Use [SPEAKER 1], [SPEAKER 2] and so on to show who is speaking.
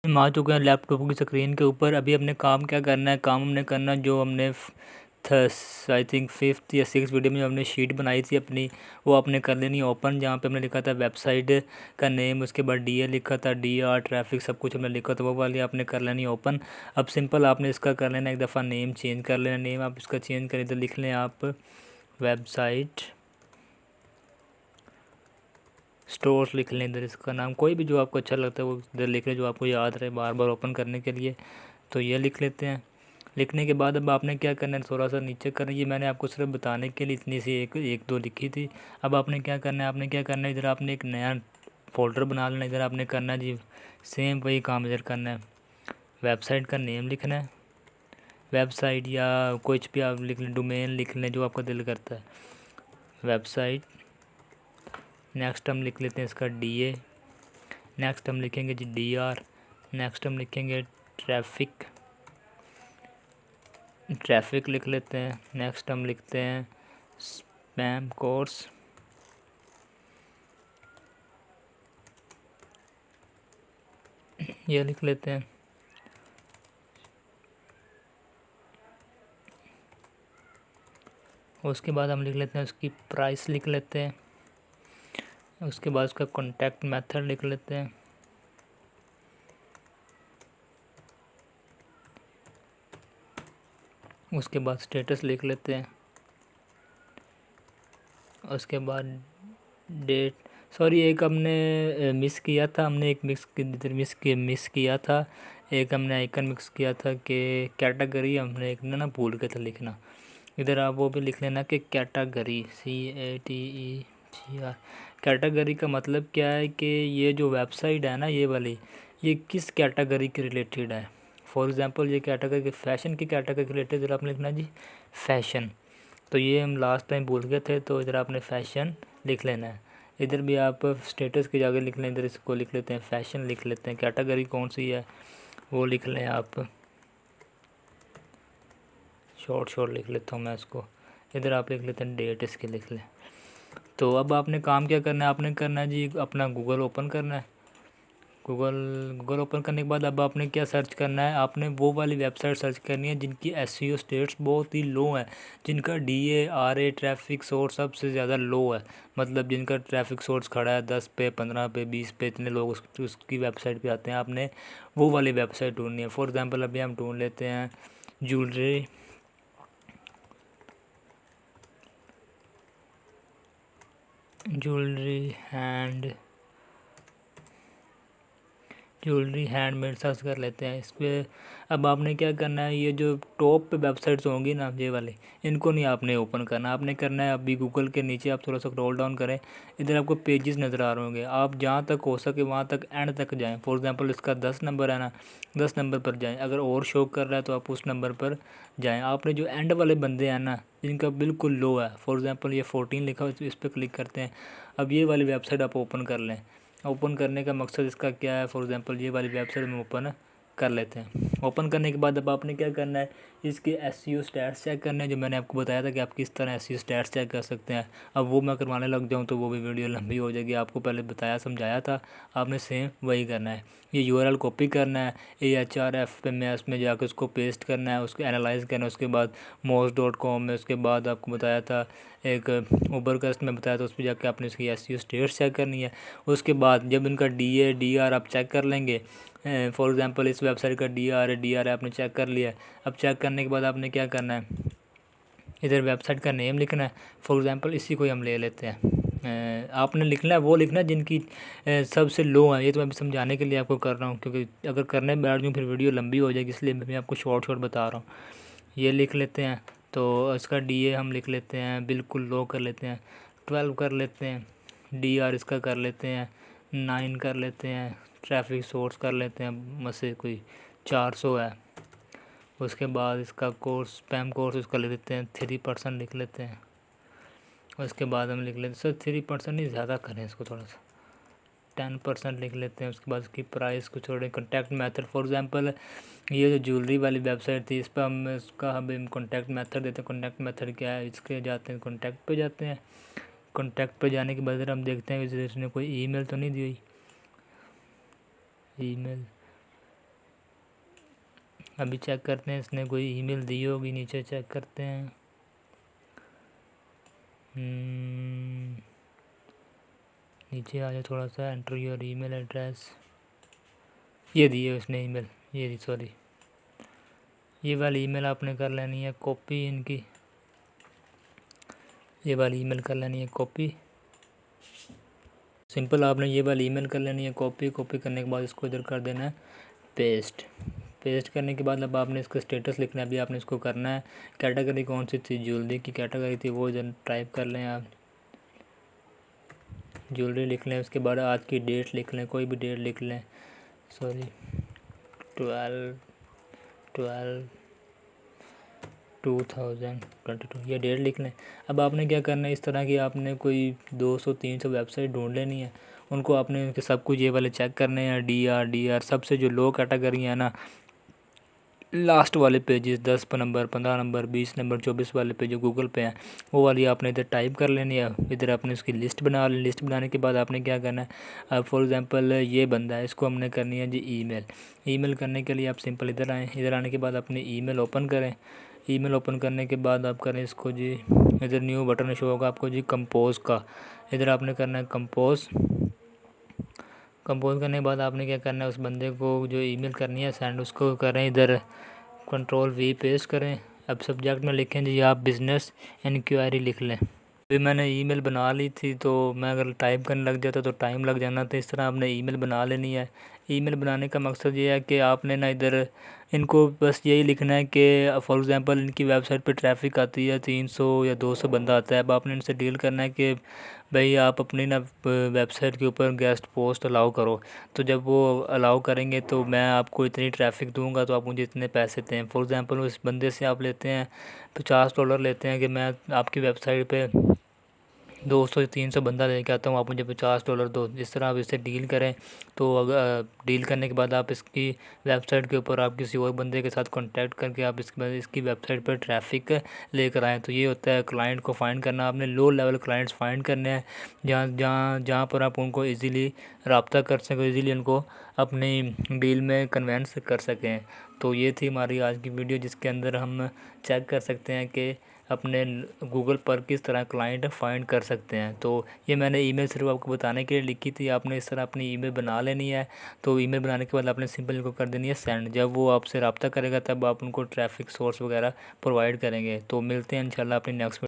[SPEAKER 1] हम आ चुके हैं लैपटॉप की स्क्रीन के ऊपर। अभी अपने काम क्या करना है, काम हमने करना जो हमने आई थिंक 5th या 6th वीडियो में जो हमने शीट बनाई थी अपनी, वो आपने कर लेनी है ओपन। जहाँ पे हमने लिखा था वेबसाइट का नेम, उसके बाद डी लिखा था, DR ट्रैफिक सब कुछ हमने लिखा था, वो वाली आपने कर लेनी ओपन। अब सिंपल आपने इसका कर लेना, एक दफ़ा नेम चेंज कर लेना। नेम आप इसका चेंज करें तो लिख लें आप वेबसाइट स्टोर्स लिख लें। इधर इसका नाम कोई भी जो आपको अच्छा लगता है वो इधर लिख लें, जो आपको याद रहे बार बार ओपन करने के लिए। तो ये लिख लेते हैं। लिखने के बाद अब आपने क्या करना है, थोड़ा सा नीचे करना है। ये मैंने आपको सिर्फ बताने के लिए इतनी सी एक दो लिखी थी। अब आपने क्या करना है, इधर आपने एक नया फ़ोल्डर बना लेना। इधर आपने करना है जी सेम वही काम इधर करना है। वेबसाइट का नेम लिखना है, वेबसाइट या कुछ भी आप लिख लें, डोमेन लिख लें जो आपका दिल करता है, वेबसाइट। नेक्स्ट हम लिख लेते हैं इसका DA। नेक्स्ट हम लिखेंगे जी DR। नेक्स्ट हम लिखेंगे ट्रैफिक लिख लेते हैं। नेक्स्ट हम लिखते हैं स्पैम कोर्स। ये लिख लेते हैं। उसके बाद हम लिख लेते हैं उसकी प्राइस लिख लेते हैं। उसके बाद उसका कॉन्टैक्ट मेथड लिख लेते हैं। उसके बाद स्टेटस लिख लेते हैं। उसके बाद डेट, सॉरी एक हमने मिस किया था, हमने एक मिस किया था। एक हमने आइकन मिक्स किया था कि कैटेगरी हमने एक ना भूल के था लिखना। इधर आप वो भी लिख लेना कि कैटेगरी CATEGR। कैटेगरी का मतलब क्या है कि ये जो वेबसाइट है ना ये वाली, ये किस कैटेगरी के रिलेटेड है। फॉर एग्ज़ाम्पल ये कैटेगरी फैशन की कैटेगरी के रिलेटेड इधर आपने लिखना जी फैशन। तो ये हम लास्ट टाइम भूल गए थे, तो इधर आपने फैशन लिख लेना है। इधर भी आप स्टेटस की जगह लिख लें, इधर इसको लिख लेते हैं फैशन लिख लेते हैं। कैटेगरी कौन सी है वो लिख लें आप, शॉर्ट लिख लेता हूँ मैं इसको। इधर आप लिख लेते हैं डेट, इसके लिख लें। तो अब आपने काम क्या करना है, आपने करना है जी अपना गूगल ओपन करना है। गूगल ओपन करने के बाद अब आपने क्या सर्च करना है, आपने वो वाली वेबसाइट सर्च करनी है जिनकी SEO स्टेट्स बहुत ही लो है, जिनका DA RA ट्रैफिक सोर्स सबसे ज़्यादा लो है। मतलब जिनका ट्रैफिक सोर्स खड़ा है 10 पे 15 पे 20 पे, इतने लोग उसकी वेबसाइट पे आते हैं। आपने वो वाली वेबसाइट ढूंढनी है। फॉर एग्ज़ाम्पल अभी हम ढूंढ लेते हैं ज्वेलरी हैंडमेड सर्च कर लेते हैं इस पर। अब आपने क्या करना है, ये जो टॉप पे वेबसाइट्स होंगी ना ये वाली, इनको नहीं आपने ओपन करना। आपने करना है अभी गूगल के नीचे आप थोड़ा सा स्क्रॉल डाउन करें, इधर आपको पेजेस नज़र आ रहे होंगे। आप जहाँ तक हो सके वहाँ तक एंड तक जाएँ। फॉर एग्ज़ाम्पल इसका 10 नंबर है ना, 10 नंबर पर जाएँ। अगर और शो कर रहा है तो आप उस नंबर पर जाएँ। आपने जो एंड वाले बंदे हैं ना जिनका बिल्कुल लो है, फॉर एग्ज़ाम्पल ये 14 लिखा हो तो इस पर क्लिक करते हैं। अब ये वाली वेबसाइट आप ओपन कर लें। ओपन करने का मकसद इसका क्या है, फॉर एग्ज़ाम्पल ये वाली वेबसाइट में ओपन कर लेते हैं। ओपन करने के बाद अब आपने क्या करना है, इसके SEO स्टैट्स चेक करने हैं, जो मैंने आपको बताया था कि आप किस तरह SEO स्टैट्स चेक कर सकते हैं। अब वो मैं करवाने लग जाऊँ तो वो भी वीडियो लंबी हो जाएगी। आपको पहले बताया समझाया था, आपने सेम वही करना है। ये URL कॉपी करना है, AHRF पे में उसमें जाकर उसको पेस्ट करना है, उसको एनालाइज करना है। उसके बाद moz.com में, उसके बाद आपको बताया था एक उबरकस्ट में बताया था, उस पर जाकर आपने इसकी SEO स्टेट्स चेक करनी है। उसके बाद जब इनका DA DR आप चेक कर लेंगे, फॉर एग्ज़ाम्पल इस वेबसाइट का DR आपने चेक कर लिया है। अब चेक करने के बाद आपने क्या करना है, इधर वेबसाइट का नेम लिखना है। फॉर एग्ज़ाम्पल इसी को हम ले लेते हैं। आपने लिखना है वो लिखना है जिनकी सबसे लो है। ये तो मैं अभी समझाने के लिए आपको कर रहा हूँ, क्योंकि अगर करने बैठ जाऊँ फिर वीडियो लंबी हो जाएगी, इसलिए मैं आपको शॉर्ट बता रहा हूँ। ये लिख लेते हैं। तो इसका DA हम लिख लेते हैं बिल्कुल लो कर लेते हैं, 12 कर लेते हैं। DR इसका कर लेते हैं 9 कर लेते हैं। ट्रैफिक सोर्स कर लेते हैं मुझसे कोई 400 है। उसके बाद इसका कोर्स स्पैम कोर्स उसका लिख देते हैं 3% लिख लेते हैं। उसके बाद हम लिख लेते हैं सर 3% नहीं, ज़्यादा करें इसको थोड़ा सा, 10% लिख लेते हैं। उसके बाद इसकी प्राइस को छोड़ें। कॉन्टैक्ट मेथड, फॉर एग्ज़ाम्पल ये जो ज्वेलरी वाली वेबसाइट थी इस पर हम कॉन्टैक्ट मेथड देते हैं। कॉन्टैक्ट मेथड क्या है, इसके जाते हैं कॉन्टैक्ट पे जाते हैं। कॉन्टैक्ट पे जाने के बाद हम देखते हैं कि इसने कोई ईमेल तो नहीं दी हुई। ईमेल अभी चेक करते हैं इसने कोई ईमेल दी होगी, नीचे चेक करते हैं। नीचे आ जाए थोड़ा सा, एंटर योर ईमेल एड्रेस, ये दी है उसने ईमेल, ये दी, सॉरी ये वाली ईमेल आपने कर लेनी है कॉपी इनकी, ये वाली ईमेल कर लेनी है कॉपी। सिंपल आपने ये वाली ईमेल कर लेनी है कॉपी। कॉपी करने के बाद इसको इधर कर देना है पेस्ट। पेस्ट करने के बाद अब आपने इसका स्टेटस लिखना है। अभी आपने इसको करना है, कैटेगरी कौन सी थी, ज्वेलरी की कैटेगरी थी, वो इधर टाइप कर लें आप, ज्वेलरी लिख लें। उसके बाद आज की डेट लिख लें, कोई भी डेट लिख लें, सॉरी 12/12/2022 ये डेट लिख लें। अब आपने क्या करना है, इस तरह की आपने कोई 200-300 वेबसाइट ढूंढ लेनी है। उनको आपने उनके सब कुछ ये वाले चेक करने हैं, डी आर सबसे जो लो कैटेगरी है ना, लास्ट वाले पेजेस 10 नंबर, 15 नंबर, 20 नंबर, 24 वाले पेज जो गूगल पे हैं, वो वाली आपने इधर टाइप कर लेनी है। इधर आपने उसकी लिस्ट बना ली। लिस्ट बनाने के बाद आपने क्या करना है, अब फॉर एग्जांपल ये बंदा है, इसको हमने करनी है जी ईमेल करने के लिए आप सिंपल इधर आएँ। इधर आने के बाद अपनी ईमेल ओपन करें। ईमेल ओपन करने के बाद आप करें इसको जी, इधर न्यू बटन शो होगा आपको जी कंपोज का, इधर आपने करना है कंपोज करने के बाद आपने क्या करना है, उस बंदे को जो ईमेल करनी है सेंड, उसको करें इधर Ctrl+V पेस्ट करें। अब सब्जेक्ट में लिखें जी आप बिज़नेस इंक्वायरी लिख लें। अभी मैंने ईमेल बना ली थी, तो मैं अगर टाइप करने लग जाता तो टाइम लग जाना, तो इस तरह आपने ईमेल बना लेनी है। ईमेल बनाने का मकसद ये है कि आपने ना इधर इनको बस यही लिखना है कि फॉर एग्ज़ाम्पल इनकी वेबसाइट पे ट्रैफिक आती है 300 या 200 बंदा आता है। अब आपने इनसे डील करना है कि भाई आप अपनी ना वेबसाइट के ऊपर गेस्ट पोस्ट अलाउ करो, तो जब वो अलाउ करेंगे तो मैं आपको इतनी ट्रैफिक दूंगा, तो आप मुझे इतने पैसे दें। फॉर एग्ज़ाम्पल उस बंदे से आप लेते हैं $50 लेते हैं कि मैं आपकी वेबसाइट पे 200 या 300 बंदा लेके आता हूँ, आप मुझे $50 दो। इस तरह आप इससे डील करें। तो अगर डील करने के बाद आप इसकी वेबसाइट के ऊपर आप किसी और बंदे के साथ कांटेक्ट करके आप इसकी वेबसाइट पर ट्रैफिक लेकर आएँ। तो ये होता है क्लाइंट को फाइंड करना। आपने लो लेवल क्लाइंट्स फाइंड करने हैं, जहाँ पर आप उनको ईज़िली रब्ता कर सकें, ईज़िली उनको अपनी डील में कन्वेंस कर सकें। तो ये थी हमारी आज की वीडियो, जिसके अंदर हम चेक कर सकते हैं कि अपने गूगल पर किस तरह क्लाइंट फाइंड कर सकते हैं। तो ये मैंने ईमेल सिर्फ आपको बताने के लिए लिखी थी। आपने इस तरह अपनी ईमेल बना लेनी है। तो ईमेल बनाने के बाद आपने सिंपल इनको कर देनी है सेंड। जब वो आपसे रब्ता करेगा तब आप उनको ट्रैफिक सोर्स वगैरह प्रोवाइड करेंगे। तो मिलते हैं इंशाल्लाह अपनी नेक्स्ट